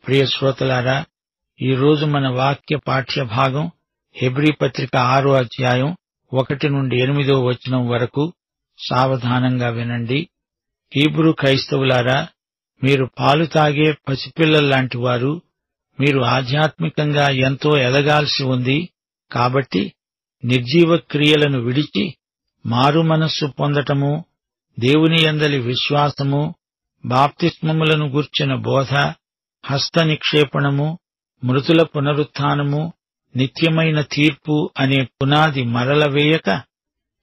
ప్రియ శ్రోతలారా, ఈరోజు మన వాక్య పాఠ్య భాగం హెబ్రీ పత్రిక 6వ అధ్యాయం 1-8 వరకు. సావధానంగా వినండి. హీబ్రూ క్రైస్తవులారా, మీరు పాలు తాగే పసిపిల్లల్లాంటి వారు. మీరు ఆధ్యాత్మికంగా ఎంతో ఎదగాల్సి ఉంది. కాబట్టి నిర్జీవ క్రియలను విడిచి మారు మనస్సు పొందటము, దేవుని యందలి విశ్వాసము, బాప్తిస్మములను గూర్చిన బోధ, హస్త నిక్షేపణము, మృతుల పునరుత్థానము, నిత్యమైన తీర్పు అనే పునాది మరలవేయక,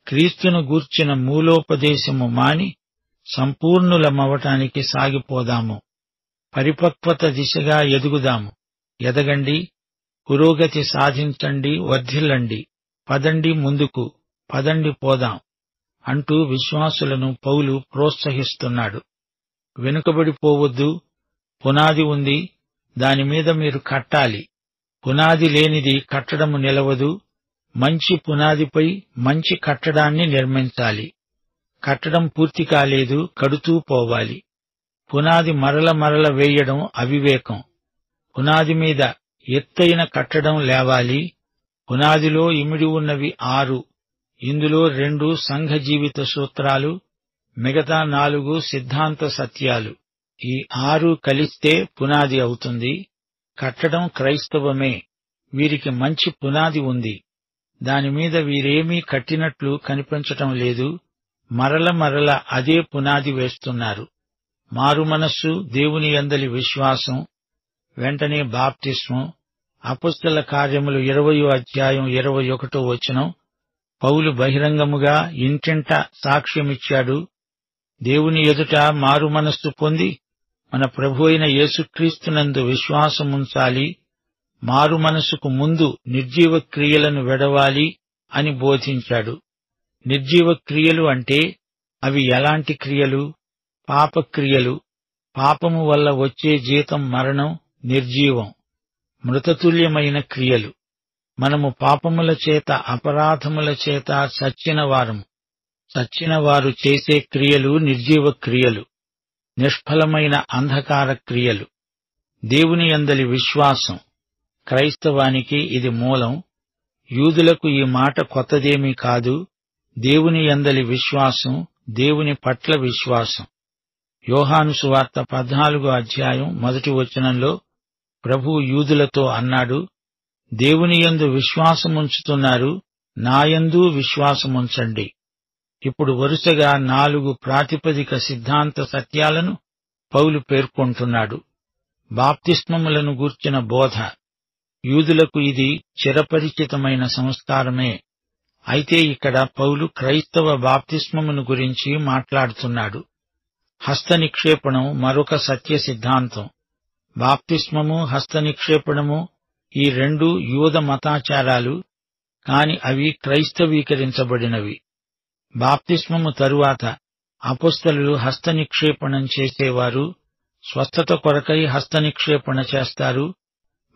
క్రీస్తును గూర్చిన మూలోపదేశము మాని సంపూర్ణులమవటానికి సాగిపోదాము. పరిపక్వత దిశగా ఎదుగుదాము. ఎదగండి, పురోగతి సాధించండి, వర్ధిల్లండి. పదండి ముందుకు, పదండి పోదాం అంటూ విశ్వాసులను పౌలు ప్రోత్సహిస్తున్నాడు. వెనుకబడిపోవద్దు. పునాది ఉంది, దానిమీద మీరు కట్టాలి. పునాది లేనిది కట్టడము నిలవదు. మంచి పునాదిపై మంచి కట్టడాన్ని నిర్మించాలి. కట్టడం పూర్తి కాలేదు, కడుతూ పోవాలి. పునాది మరల వేయడం అవివేకం. పునాది మీద ఎత్తైన కట్టడం లేవాలి. పునాదిలో ఇమిడి ఉన్నవి 6. ఇందులో 2 సంఘ జీవిత సూత్రాలు, మిగతా 4 సిద్ధాంత సత్యాలు. ఈ 6 కలిస్తే పునాది అవుతుంది. కట్టడం క్రైస్తవమే. వీరికి మంచి పునాది ఉంది. దానిమీద వీరేమీ కట్టినట్లు కనిపించటం లేదు. మరల అదే పునాది వేస్తున్నారు. మారు మనస్సు, దేవుని యందలి విశ్వాసం, వెంటనే బాప్తిస్మం. అపొస్తల కార్యములు 20వ అధ్యాయం 21 పౌలు బహిరంగముగా ఇంటింట సాక్ష్యమిచ్చాడు. దేవుని ఎదుట మారు మనస్సు పొంది మన ప్రభు అయిన యేసుక్రీస్తునందు విశ్వాసముంచాలి. మారు మనసుకు ముందు నిర్జీవ క్రియలను వెడవాలి అని బోధించాడు. నిర్జీవ క్రియలు అంటే అవి ఎలాంటి క్రియలు? పాపక్రియలు. పాపము వల్ల వచ్చే జీతం మరణం, నిర్జీవం, మృతతుల్యమైన క్రియలు. మనము పాపముల చేత, అపరాధముల చేత చచ్చినవారము. చచ్చినవారు చేసే క్రియలు నిర్జీవ క్రియలు, నిష్ఫలమైన అంధకార క్రియలు. దేవుని యందలి విశ్వాసం. క్రైస్తవానికి ఇది మూలం. యూదులకు ఈ మాట కొత్తదేమీ కాదు. దేవుని యందలి విశ్వాసం, దేవుని పట్ల విశ్వాసం. యోహాను సువార్త 14వ అధ్యాయం 1 ప్రభువు యూదులతో అన్నాడు, దేవుని యందు విశ్వాసముంచుతున్నారు, నాయందు విశ్వాసముంచండి. ఇప్పుడు వరుసగా 4 ప్రాతిపదిక సిద్ధాంత సత్యాలను పౌలు పేర్కొంటున్నాడు. బాప్తిస్మములను గూర్చిన బోధ. యూదులకు ఇది చిరపరిచితమైన సంస్కారమే. అయితే ఇక్కడ పౌలు క్రైస్తవ బాప్తిస్మమును గురించి మాట్లాడుతున్నాడు. హస్త నిక్షేపణం మరొక సత్య సిద్ధాంతం. బాప్తిస్మము, హస్త నిక్షేపణము ఈ 2 యూద మతాచారాలు, కాని అవి క్రైస్తవీకరించబడినవి. బాప్తిస్మము తరువాత అపొస్తలులు హస్త నిక్షేపణం చేసేవారు. స్వస్థత కొరకై హస్త నిక్షేపణ చేస్తారు.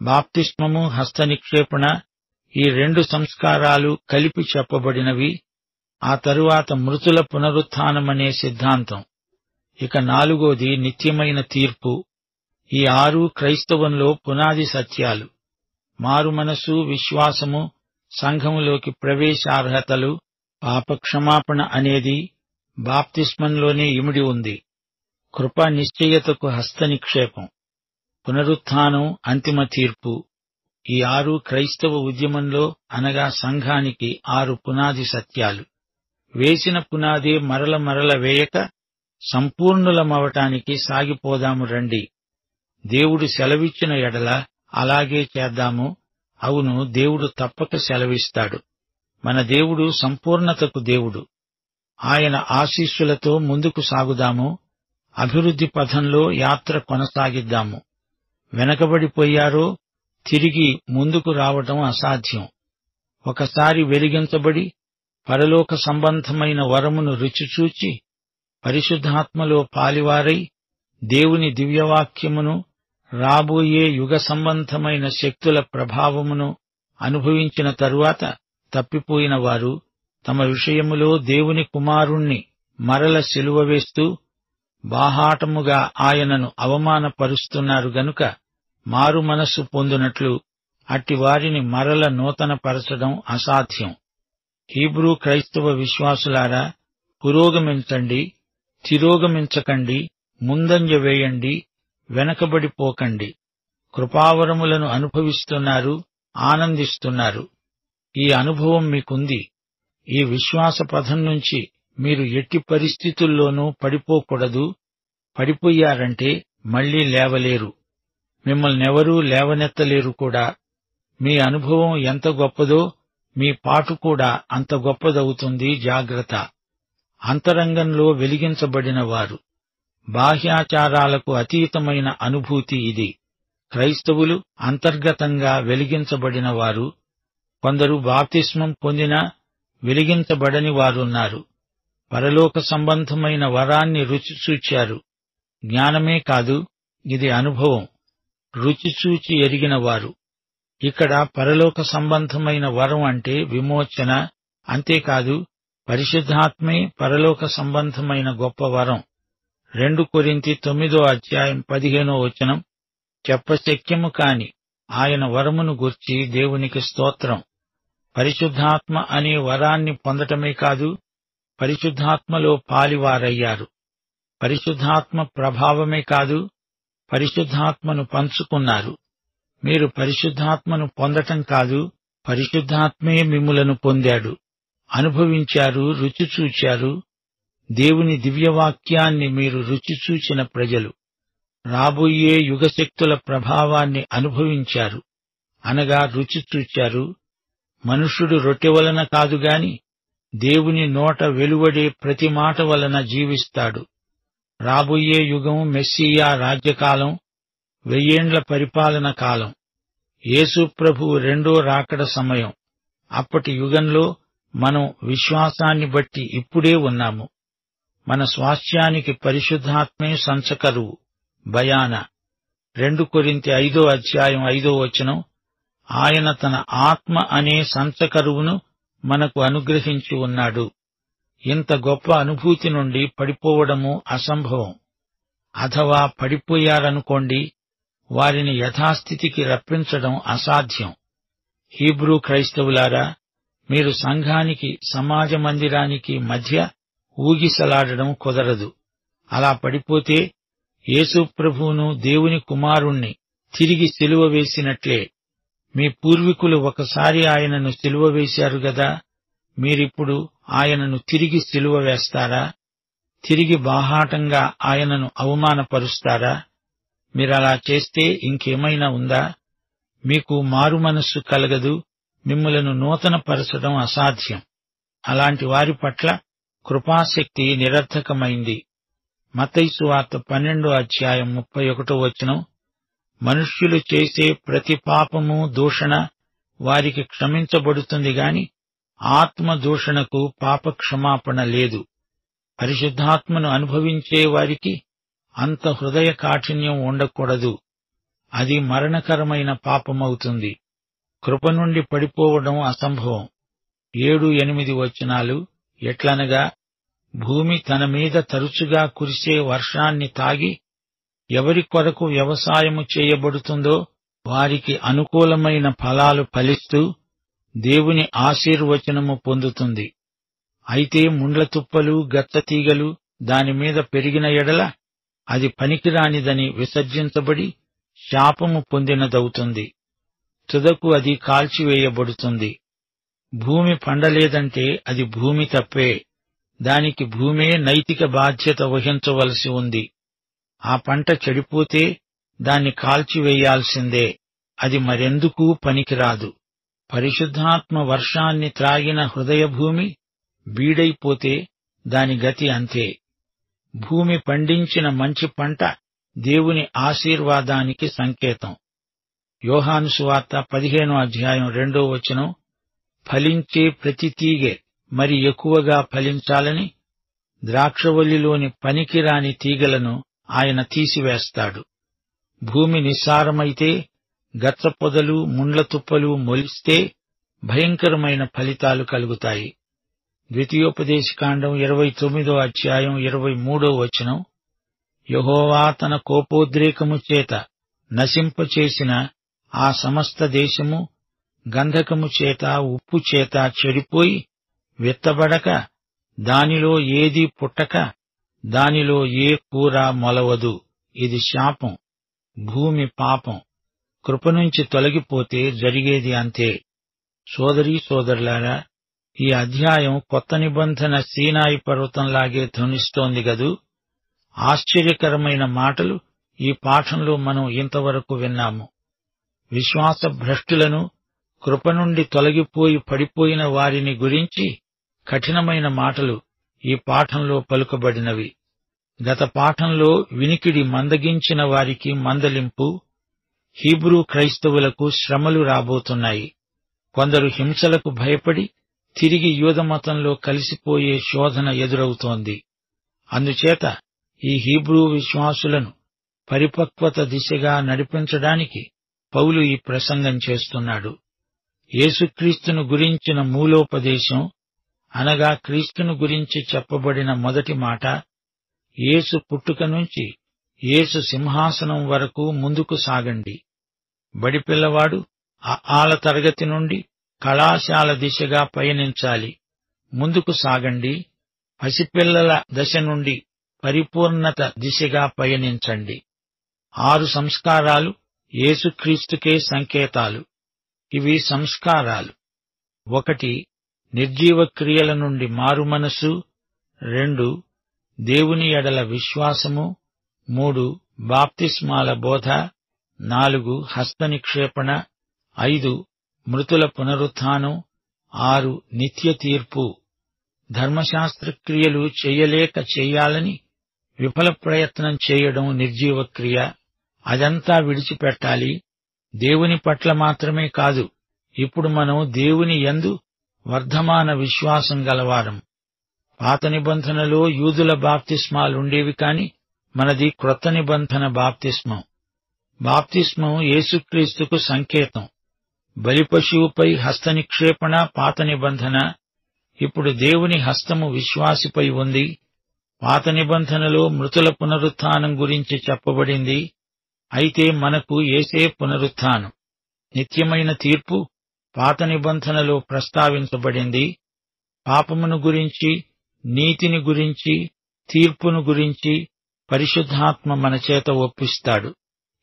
బాప్తిస్మము, హస్త నిక్షేపణ ఈ 2 సంస్కారాలు కలిపి చెప్పబడినవి. ఆ తరువాత మృతుల పునరుత్థానమనే సిద్ధాంతం. ఇక 4వది నిత్యమైన తీర్పు. ఈ 6 క్రైస్తవంలో పునాది సత్యాలు. మారు మనసు, విశ్వాసము, సంఘములోకి ప్రవేశార్హతలు, పాపక్షమాపణ అనేది బాప్తిస్మంలోనే ఇమిడి ఉంది. కృపా నిశ్చయతకు హస్త నిక్షేపం, పునరుత్థానం, అంతిమ తీర్పు. ఈ 6 క్రైస్తవ ఉద్యమంలో అనగా సంఘానికి 6 పునాది సత్యాలు. వేసిన పునాదే మరల వేయక సంపూర్ణులమవటానికి సాగిపోదాము రండి. దేవుడు సెలవిచ్చిన ఎడల అలాగే చేద్దాము. అవును, దేవుడు తప్పక సెలవిస్తాడు. మన దేవుడు సంపూర్ణతకు దేవుడు. ఆయన ఆశీస్సులతో ముందుకు సాగుదాము. అభివృద్ధి పథంలో యాత్ర కొనసాగిద్దాము. వెనకబడిపోయారో తిరిగి ముందుకు రావటం అసాధ్యం. ఒకసారి వెలిగించబడి పరలోక సంబంధమైన వరమును రుచిచూచి పరిశుద్ధాత్మలో పాలివారై దేవుని దివ్యవాక్యమును, రాబోయే యుగ సంబంధమైన శక్తుల ప్రభావమును అనుభవించిన తరువాత తప్పిపోయిన వారు తమ విషయములో దేవుని కుమారుణ్ణి మరల సిలువ వేస్తూ బాహాటముగా ఆయనను అవమానపరుస్తున్నారు గనుక మారు మనస్సు పొందునట్లు అట్టివారిని మరల నూతనపరచడం అసాధ్యం. హీబ్రూ క్రైస్తవ విశ్వాసులారా, పురోగమించండి, తిరోగమించకండి, ముందంజ వేయండి, వెనకబడిపోకండి. కృపావరములను అనుభవిస్తున్నారు, ఆనందిస్తున్నారు. ఈ అనుభవం మీకుంది. ఈ విశ్వాస పథం నుంచి మీరు ఎట్టి పరిస్థితుల్లోనూ పడిపోకూడదు. పడిపోయారంటే మళ్లీ లేవలేరు. మిమ్మల్నెవరూ లేవనెత్తలేరు కూడా. మీ అనుభవం ఎంత గొప్పదో మీ పాటు కూడా అంత గొప్పదవుతుంది. జాగ్రత్త. అంతరంగంలో వెలిగించబడిన వారు. బాహ్యాచారాలకు అతీతమైన అనుభూతి ఇది. క్రైస్తవులు అంతర్గతంగా వెలిగించబడిన వారు. కొందరు బాప్తిస్మం పొందినా వెలిగించబడని వారున్నారు. పరలోక సంబంధమైన వరాన్ని రుచిచూచారు. జ్ఞానమే కాదు, ఇది అనుభవం. రుచిచూచి ఎరిగినవారు. ఇక్కడ పరలోక సంబంధమైన వరం అంటే విమోచన. అంతేకాదు, పరిశుద్ధాత్మే పరలోక సంబంధమైన గొప్ప వరం. 2 కొరింథీ 9:15 చెప్పశక్యము కాని ఆయన వరమును గూర్చి దేవునికి స్తోత్రం. పరిశుద్ధాత్మ అనే వరాన్ని పొందటమే కాదు, పరిశుద్ధాత్మలో పాలివారయ్యారు. పరిశుద్ధాత్మ ప్రభావమే కాదు, పరిశుద్ధాత్మను పంచుకున్నారు. మీరు పరిశుద్ధాత్మను పొందటం కాదు, పరిశుద్ధాత్మే మిమ్ములను పొందాడు. అనుభవించారు, రుచిచూచారు. దేవుని దివ్యవాక్యాన్ని మీరు రుచిచూచిన ప్రజలు. రాబోయే యుగశక్తుల ప్రభావాన్ని అనుభవించారు, అనగా రుచిచూచారు. మనుష్యుడు రొట్టె వలన కాదుగాని దేవుని నోట వెలువడే ప్రతి మాట వలన జీవిస్తాడు. రాబోయే యుగం మెస్సీయా రాజ్యకాలం, 1000 ఏండ్ల పరిపాలన కాలం. యేసు ప్రభువు రెండో రాకడ సమయం. అప్పటి యుగంలో మనం విశ్వాసాన్ని బట్టి ఇప్పుడే ఉన్నాము. మన స్వాస్థ్యానికి పరిశుద్ధాత్మే సంచకరువు. బయాన 2 కొరింథీ 5:5 ఆయన తన ఆత్మ అనే సంచకరువును మనకు అనుగ్రహించి ఉన్నాడు. ఇంత గొప్ప అనుభూతి నుండి పడిపోవడము అసంభవం. అథవా పడిపోయారనుకోండి, వారిని యథాస్థితికి రప్పించడం అసాధ్యం. హీబ్రూ క్రైస్తవులారా, మీరు సంఘానికి, సమాజ మందిరానికి మధ్య ఊగిసలాడడం కుదరదు. అలా పడిపోతే యేసు ప్రభువును, దేవుని కుమారుణ్ణి తిరిగి సిలువ వేసినట్లే. మీ పూర్వీకులు ఒకసారి ఆయనను సిలువ వేశారు గదా, మీరిప్పుడు ఆయనను తిరిగి సిలువ వేస్తారా? తిరిగి బాహాటంగా ఆయనను అవమానపరుస్తారా? మీరలా చేస్తే ఇంకేమైనా ఉందా? మీకు మారు మనస్సు కలగదు, మిమ్ములను నూతనపరచడం అసాధ్యం. అలాంటి వారి పట్ల కృపాశక్తి నిరర్థకమైంది. మత్తయి సువార్త 12:31 మనుష్యులు చేసే ప్రతి పాపము, దూషణ వారికి క్షమించబడుతుంది గాని ఆత్మ దూషణకు పాపక్షమాపణ లేదు. పరిశుద్ధాత్మను అనుభవించే వారికి అంత హృదయ కాఠిన్యం ఉండకూడదు. అది మరణకరమైన పాపమవుతుంది. కృప నుండి పడిపోవడం అసంభవం. 7-8 ఎట్లనగా, భూమి తన మీద తరచుగా కురిసే వర్షాన్ని తాగి ఎవరి కొరకు వ్యవసాయము చేయబడుతుందో వారికి అనుకూలమైన ఫలాలు ఫలిస్తూ దేవుని ఆశీర్వచనము పొందుతుంది. అయితే ముండ్ల తుప్పలు, గచ్చతీగలు దానిమీద పెరిగిన ఎడల అది పనికిరానిదని విసర్జించబడి శాపము పొందినదవుతుంది. తుదకు అది కాల్చివేయబడుతుంది. భూమి పండలేదంటే అది భూమి తప్పే. దానికి భూమే నైతిక బాధ్యత వహించవలసి ఉంది. ఆ పంట చెడిపోతే దాన్ని కాల్చివేయాల్సిందే. అది మరెందుకూ పనికిరాదు. పరిశుద్ధాత్మ వర్షాన్ని త్రాగిన హృదయభూమి బీడైపోతే దాని గతి అంతే. భూమి పండించిన మంచి పంట దేవుని ఆశీర్వాదానికి సంకేతం. యోహాను సువార్త 15:2 ఫలించే ప్రతి తీగె మరి ఎక్కువగా ఫలించాలని ద్రాక్షవల్లిలోని పనికిరాని తీగలను ఆయన తీసివేస్తాడు. భూమి నిస్సారమైతే, గచ్చపొదలు, ముండ్ల తుప్పలు మొలిస్తే భయంకరమైన ఫలితాలు కలుగుతాయి. ద్వితీయోపదేశకాండం 29:23 యెహోవా తన కోపోద్రేకము చేత నశింపచేసిన ఆ సమస్త దేశము గంధకము చేత ఉప్పు చేత చెడిపోయి విత్తబడక దానిలో ఏదీ పుట్టక దానిలో ఏ కూర మొలవదు. ఇది శాపం, భూమి పాపం. కృపనుంచి తొలగిపోతే జరిగేది అంతే. సోదరీ సోదరులారా, ఈ అధ్యాయం కొత్త నిబంధన సీనాయి పర్వతంలాగే ధ్వనిస్తోంది గదూ. ఆశ్చర్యకరమైన మాటలు ఈ పాఠంలో మనం ఇంతవరకు విన్నాము. విశ్వాస భ్రష్టులను, కృప నుండి తొలగిపోయి పడిపోయిన వారిని గురించి కఠినమైన మాటలు ఈ పాఠంలో పలుకబడినవి. గత పాఠంలో వినికిడి మందగించిన వారికి మందలింపు, హీబ్రూ క్రైస్తవులకు శ్రమలు రాబోతున్నాయి. కొందరు హింసలకు భయపడి తిరిగి యూదమతంలో కలిసిపోయే శోధన ఎదురవుతోంది. అందుచేత ఈ హీబ్రూ విశ్వాసులను పరిపక్వత దిశగా నడిపించడానికి పౌలు ఈ ప్రసంగం చేస్తున్నాడు. యేసుక్రీస్తును గురించిన మూలోపదేశం, అనగా క్రీస్తును గురించి చెప్పబడిన మొదటి మాట, యేసు పుట్టుక నుంచి యేసు సింహాసనం వరకు ముందుకు సాగండి. బడిపిల్లవాడు ఆల తరగతి నుండి కళాశాల దిశగా పయనించాలి. ముందుకు సాగండి. పసిపిల్లల దశ నుండి పరిపూర్ణత దిశగా పయనించండి. 6 సంస్కారాలు యేసుక్రీస్తుకే సంకేతాలు. ఇవి సంస్కారాలు: 1 నిర్జీవ క్రియల నుండి మారుమనసు, 2 దేవుని ఎడల విశ్వాసము, 3 బాప్తిస్మాల బోధ, 4 హస్తనిక్షేపణ, 5 మృతుల పునరుత్థానం, 6 నిత్య తీర్పు. ధర్మశాస్త్ర క్రియలు చెయ్యలేక చెయ్యాలని విఫల ప్రయత్నం చేయడం నిర్జీవ క్రియ. అదంతా విడిచిపెట్టాలి. దేవుని పట్ల మాత్రమే కాదు, ఇప్పుడు మనం దేవుని యందు వర్ధమాన విశ్వాసం గలవారం. పాత నిబంధనలో యూదుల బాప్తిస్మాలుండేవి కాని మనది క్రొత్త నిబంధన బాప్తిస్మం. బాప్తిస్మం యేసుక్రీస్తుకు సంకేతం. బలిపశువుపై హస్తనిక్షేపణ పాత నిబంధన. ఇప్పుడు దేవుని హస్తము విశ్వాసిపై ఉంది. పాత నిబంధనలో మృతుల పునరుత్థానం గురించి చెప్పబడింది. అయితే మనకు యేసే పునరుత్థానం. నిత్యమైన తీర్పు పాత నిబంధనలో ప్రస్తావించబడింది. పాపమును గురించి, నీతిని గురించి, తీర్పును గురించి పరిశుద్ధాత్మ మన చేత ఒప్పిస్తాడు.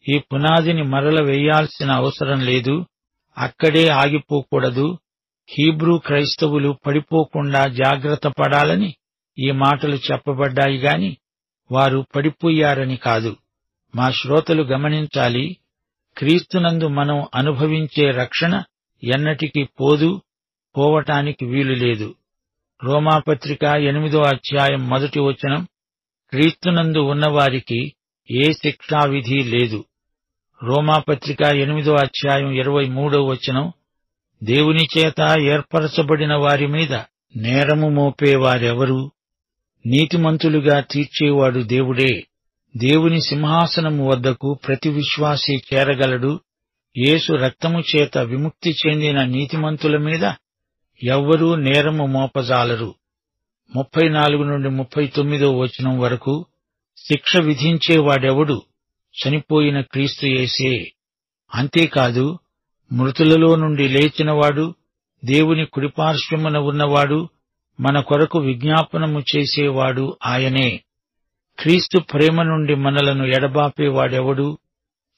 ఈ పునాదిని మరల వేయాల్సిన అవసరం లేదు. అక్కడే ఆగిపోకూడదు. హీబ్రూ క్రైస్తవులు పడిపోకుండా జాగ్రత్త పడాలని ఈ మాటలు చెప్పబడ్డాయి గాని వారు పడిపోయారని కాదు. మా శ్రోతలు గమనించాలి, క్రీస్తునందు మనం అనుభవించే రక్షణ ఎన్నటికీ పోవటానికి వీలులేదు. రోమాపత్రిక 8వ అధ్యాయం 1వ వచనం, క్రీస్తునందు ఉన్నవారికి ఏ శిక్షావిధి లేదు. రోమాపత్రిక 8వ అధ్యాయం 23వ వచనం, దేవుని చేత ఏర్పరచబడిన వారి మీద నేరము మోపేవారెవరు? నీతిమంతులుగా తీర్చేవాడు దేవుడే. దేవుని సింహాసనము వద్దకు ప్రతి విశ్వాసీ చేరగలడు. యేసు రక్తము చేత విముక్తి చెందిన నీతిమంతుల మీద ఎవ్వరూ నేరము మోపజాలరు. 34 నుండి 39వ వచనం వరకు, శిక్ష విధించేవాడెవడు? చనిపోయిన క్రీస్తు యేసే. అంతేకాదు, మృతులలో నుండి లేచినవాడు, దేవుని కుడిపార్శ్వమున ఉన్నవాడు, మన కొరకు విజ్ఞాపనము చేసేవాడు ఆయనే. క్రీస్తు ప్రేమ నుండి మనలను ఎడబాపేవాడెవడు?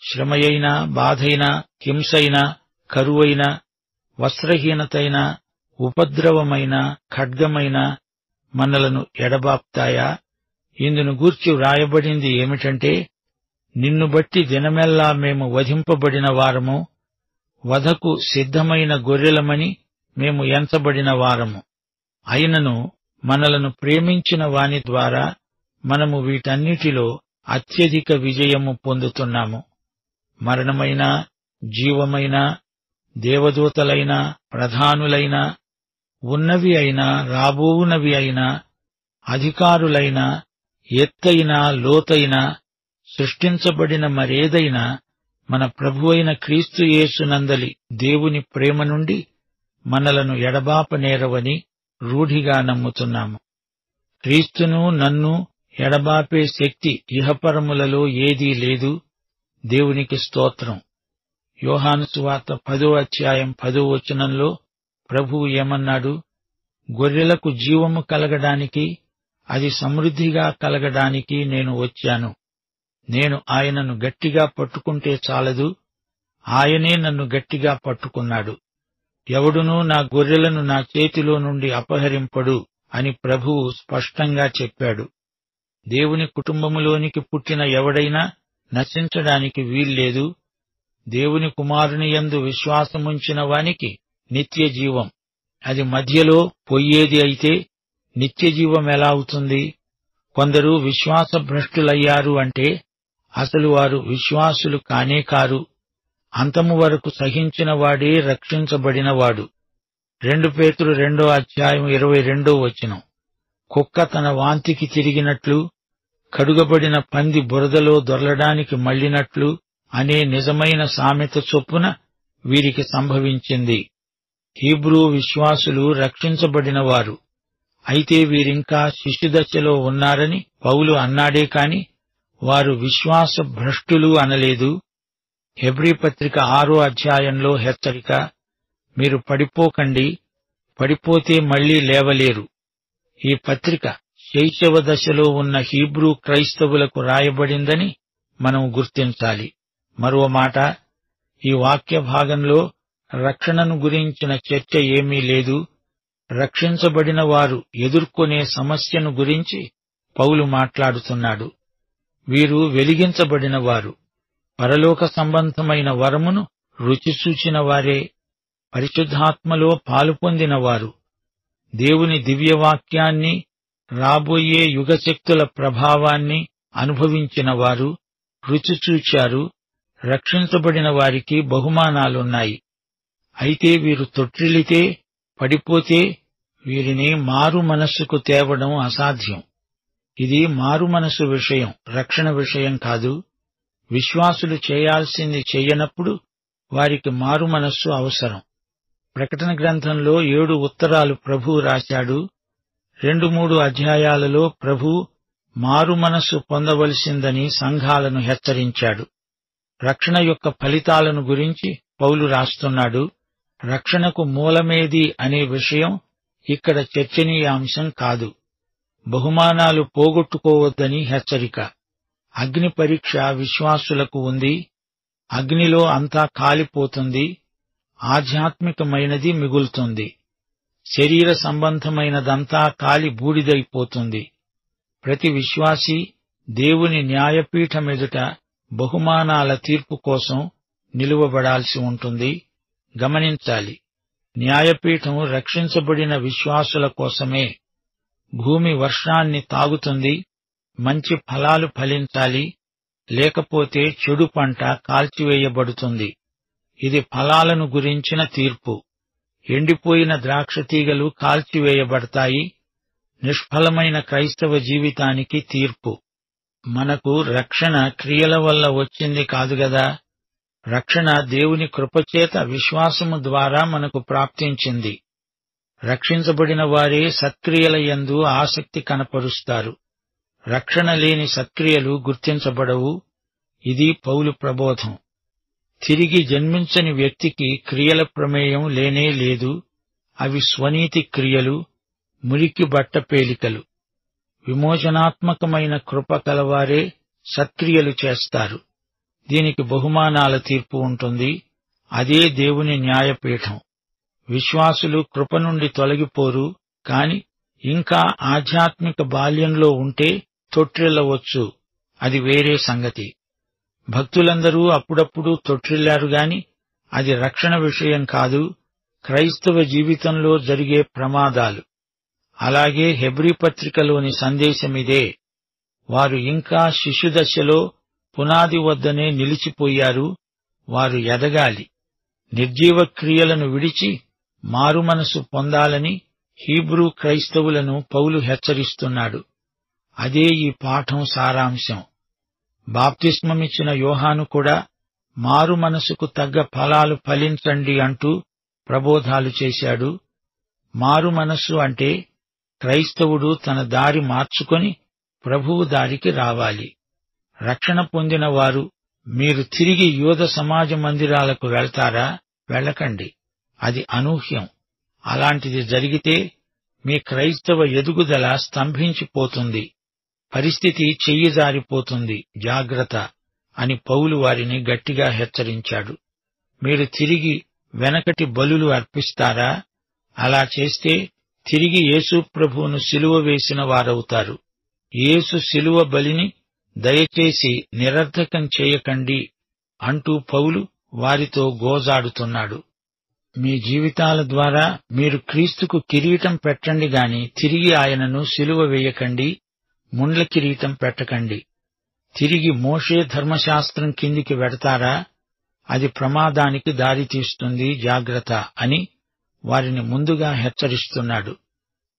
శ్రమయైనా, బాధైనా, హింసైనా, కరువైనా, వస్త్రహీనతైనా, ఉపద్రవమైన, ఖడ్గమైన మనలను ఎడబాపుతాయా? ఇందును గూర్చి వ్రాయబడింది ఏమిటంటే, నిన్ను బట్టి దినమెల్లా మేము వధింపబడిన వారము, వధకు సిద్ధమైన గొర్రెలమని మేము ఎంచబడిన వారము. అయినను మనలను ప్రేమించిన వాని ద్వారా మనము వీటన్నిటిలో అత్యధిక విజయము పొందుతున్నాము. మరణమైనా, జీవమైనా, దేవదూతలైనా, ప్రధానులైనా, ఉన్నవి అయినా, రాబోవునవి అయినా, అధికారులైనా, ఎత్తైనా, లోతైనా, సృష్టించబడిన మరేదైనా మన ప్రభువైన క్రీస్తు యేసునందలి దేవుని ప్రేమ నుండి మనలను ఎడబాపనేరవని రూఢిగా నమ్ముతున్నాము. క్రీస్తును, నన్ను ఎడబాపే శక్తి ఇహపరములలో ఏదీ లేదు. దేవునికి స్తోత్రం. యోహాను సువార్త 10వ అధ్యాయం 10వ వచనంలో ప్రభువు ఏమన్నాడు? గొర్రెలకు జీవము కలగడానికి, అది సమృద్ధిగా కలగడానికి నేను వచ్చాను. నేను ఆయనను గట్టిగా పట్టుకుంటే చాలదు, ఆయనే నన్ను గట్టిగా పట్టుకున్నాడు. ఎవడునూ నా గొర్రెలను నా చేతిలో నుండి అపహరింపడు అని ప్రభువు స్పష్టంగా చెప్పాడు. దేవుని కుటుంబములోనికి పుట్టిన ఎవడైనా నశించడానికి వీల్లేదు. దేవుని కుమారుని యందు విశ్వాసముంచిన వానికి నిత్యజీవం. అది మధ్యలో పొయ్యేది అయితే నిత్యజీవం ఎలా అవుతుంది? కొందరు విశ్వాసభ్రష్టులయ్యారు అంటే అసలు వారు విశ్వాసులు కానే కారు. అంతము వరకు సహించిన వాడే రక్షించబడినవాడు. 2 పేతురు 2వ అధ్యాయం 22వ వచనం. కుక్క తన వాంతికి తిరిగినట్లు, కడుగబడిన పంది బురదలో దొర్లడానికి మళ్లినట్లు అనే నిజమైన సామెత చొప్పున వీరికి సంభవించింది. హీబ్రూ విశ్వాసులు రక్షించబడినవారు. అయితే వీరింకా శిశుదశలో ఉన్నారని పౌలు అన్నాడే కాని వారు విశ్వాస భ్రష్టులు అనలేదు. హెబ్రీ పత్రిక 6వ అధ్యాయంలో హెచ్చరిక: మీరు పడిపోకండి, పడిపోతే మళ్లీ లేవలేరు. ఈ పత్రిక శైశవ దశలో ఉన్న హీబ్రూ క్రైస్తవులకు రాయబడిందని మనం గుర్తించాలి. మరో మాట, ఈ వాక్య భాగంలో రక్షణను గురించిన చర్చ ఏమీ లేదు. రక్షించబడిన వారు ఎదుర్కొనే సమస్యను గురించి పౌలు మాట్లాడుతున్నాడు. వీరు వెలిగించబడినవారు, పరలోక సంబంధమైన వరమును రుచిచూచిన వారే, పరిశుద్ధాత్మలో పాలుపొందినవారు, దేవుని దివ్యవాక్యాన్ని, రాబోయే యుగశక్తుల ప్రభావాన్ని అనుభవించినవారు, రుచిచూచారు. రక్షించబడిన వారికి బహుమానాలున్నాయి. అయితే వీరు తొట్టిల్లితే, పడిపోతే వీరిని మారు మనస్సుకు తేవడం అసాధ్యం. ఇది మారు మనసు విషయం, రక్షణ విషయం కాదు. విశ్వాసులు చేయాల్సింది చెయ్యనప్పుడు వారికి మారు మనస్సు అవసరం. ప్రకటన గ్రంథంలో 7 ఉత్తరాలు ప్రభువు రాశాడు. 2-3 అధ్యాయాలలో ప్రభువు మారు మనస్సు పొందవలసిందని సంఘాలను హెచ్చరించాడు. రక్షణ యొక్క ఫలితాలను గురించి పౌలు రాస్తున్నాడు. రక్షణకు మూలమేది అనే విషయం ఇక్కడ చర్చనీయాంశం కాదు. బహుమానాలు పోగొట్టుకోవద్దని హెచ్చరిక. అగ్ని పరీక్ష విశ్వాసులకు ఉంది. అగ్నిలో అంతా కాలిపోతుంది, ఆధ్యాత్మికమైనది మిగులుతుంది. శరీర సంబంధమైనదంతా కాలి బూడిదైపోతుంది. ప్రతి విశ్వాసీ దేవుని న్యాయపీఠమెదుట బహుమానాల తీర్పు కోసం నిలువబడాల్సి ఉంటుంది. గమనించాలి, న్యాయపీఠం రక్షించబడిన విశ్వాసుల కోసమే. భూమి వర్షాన్ని తాగుతుంది, మంచి ఫలాలు ఫలించాలి, లేకపోతే చెడు పంట కాల్చివేయబడుతుంది. ఇది ఫలాలను గురించిన తీర్పు. ఎండిపోయిన ద్రాక్షతీగలు కాల్చివేయబడతాయి. నిష్ఫలమైన క్రైస్తవ జీవితానికి తీర్పు. మనకు రక్షణ క్రియల వల్ల వచ్చింది కాదుగదా. రక్షణ దేవుని కృపచేత విశ్వాసము ద్వారా మనకు ప్రాప్తించింది. రక్షించబడిన వారే సత్క్రియల యందు ఆసక్తి కనపరుస్తారు. రక్షణ లేని సత్క్రియలు గుర్తించబడవు. ఇది పౌలు ప్రబోధం. తిరిగి జన్మించని వ్యక్తికి క్రియల ప్రమేయం లేనే లేదు. అవి స్వనీతి క్రియలు, మురికి బట్టపేలికలు. విమోచనాత్మకమైన కృప కలవారే సత్క్రియలు చేస్తారు. దీనికి బహుమానాల తీర్పు ఉంటుంది. అదే దేవుని న్యాయపీఠం. విశ్వాసులు కృప నుండి తొలగిపోరు, కాని ఇంకా ఆధ్యాత్మిక బాల్యంలో ఉంటే తొట్టిల్లవచ్చు. అది వేరే సంగతి. భక్తులందరూ అప్పుడప్పుడు తొట్టిల్లారుగాని అది రక్షణ విషయం కాదు, క్రైస్తవ జీవితంలో జరిగే ప్రమాదాలు. అలాగే హెబ్రీ పత్రికలోని సందేశమిదే. వారు ఇంకా శిశుదశలో పునాది వద్దనే నిలిచిపోయారు. వారు ఎదగాలి. నిర్జీవ క్రియలను విడిచి మారుమనసు పొందాలని హీబ్రూ క్రైస్తవులను పౌలు హెచ్చరిస్తున్నాడు. అదే ఈ పాఠం సారాంశం. బాప్తిస్మమిచ్చిన యోహాను కూడా మారు మనసుకు తగ్గ ఫలాలు ఫలించండి అంటూ ప్రబోధాలు చేశాడు. మారు మనస్సు అంటే క్రైస్తవుడు తన దారి మార్చుకొని ప్రభువు దారికి రావాలి. రక్షణ పొందిన వారు మీరు తిరిగి యూద సమాజ మందిరాలకు వెళ్తారా? వెళ్ళకండి. అది అనూహ్యం. అలాంటిది జరిగితే మీ క్రైస్తవ ఎదుగుదల స్తంభించిపోతుంది. పరిస్థితి చెయ్యిజారిపోతుంది. జాగ్రత్త అని పౌలు వారిని గట్టిగా హెచ్చరించాడు. మీరు తిరిగి వెనకటి బలులు అర్పిస్తారా? అలా చేస్తే తిరిగి యేసు ప్రభువును సిలువ వేసిన వారవుతారు. యేసు సిలువ బలిని దయచేసి నిరర్థకం చేయకండి అంటూ పౌలు వారితో గోజాడుతున్నాడు. మీ జీవితాల ద్వారా మీరు క్రీస్తుకు కిరీటం పెట్టండి గాని తిరిగి ఆయనను సిలువ వేయకండి, ముండ్ల కిరీటం పెట్టకండి. తిరిగి మోషే ధర్మశాస్త్రం కిందికి వెడతారా? అది ప్రమాదానికి దారితీస్తుంది. జాగ్రత్త అని వారిని ముందుగా హెచ్చరిస్తున్నాడు.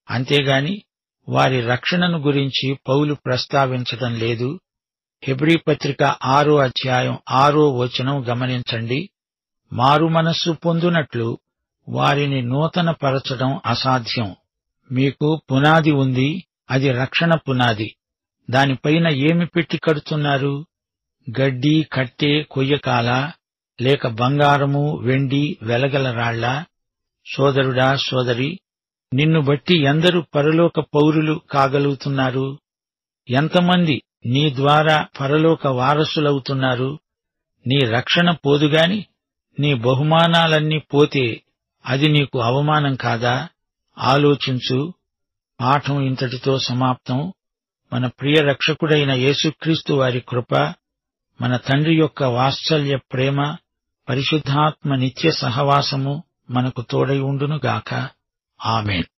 అంతేగాని వారి రక్షణను గురించి పౌలు ప్రస్తావించటం లేదు. హెబ్రీ పత్రిక 6వ అధ్యాయం 6వ వచనం గమనించండి. మారు మనస్సు పొందునట్లు వారిని నూతన పరచడం అసాధ్యం. మీకు పునాది ఉంది, అది రక్షణ పునాది. దానిపైన ఏమి పెట్టి కడుతున్నారు? గడ్డి, కట్టె, కొయ్యకాలా, లేక బంగారము, వెండి, వెలగల రాళ్లా? సోదరుడా, సోదరి, నిన్ను బట్టి ఎందరు పరలోక పౌరులు కాగలుగుతున్నారు? ఎంతమంది నీ ద్వారా పరలోక వారసులవుతున్నారు? నీ రక్షణ పోదుగాని నీ బహుమానాలన్నీ పోతే అది నీకు అవమానం కాదా? ఆలోచించు. పాఠం ఇంతటితో సమాప్తం. మన ప్రియ రక్షకుడైన యేసుక్రీస్తు వారి కృప, మన తండ్రి యొక్క వాత్సల్య ప్రేమ, పరిశుద్ధాత్మ నిత్య సహవాసము మనకు తోడై ఉండునుగాక. ఆమేన్.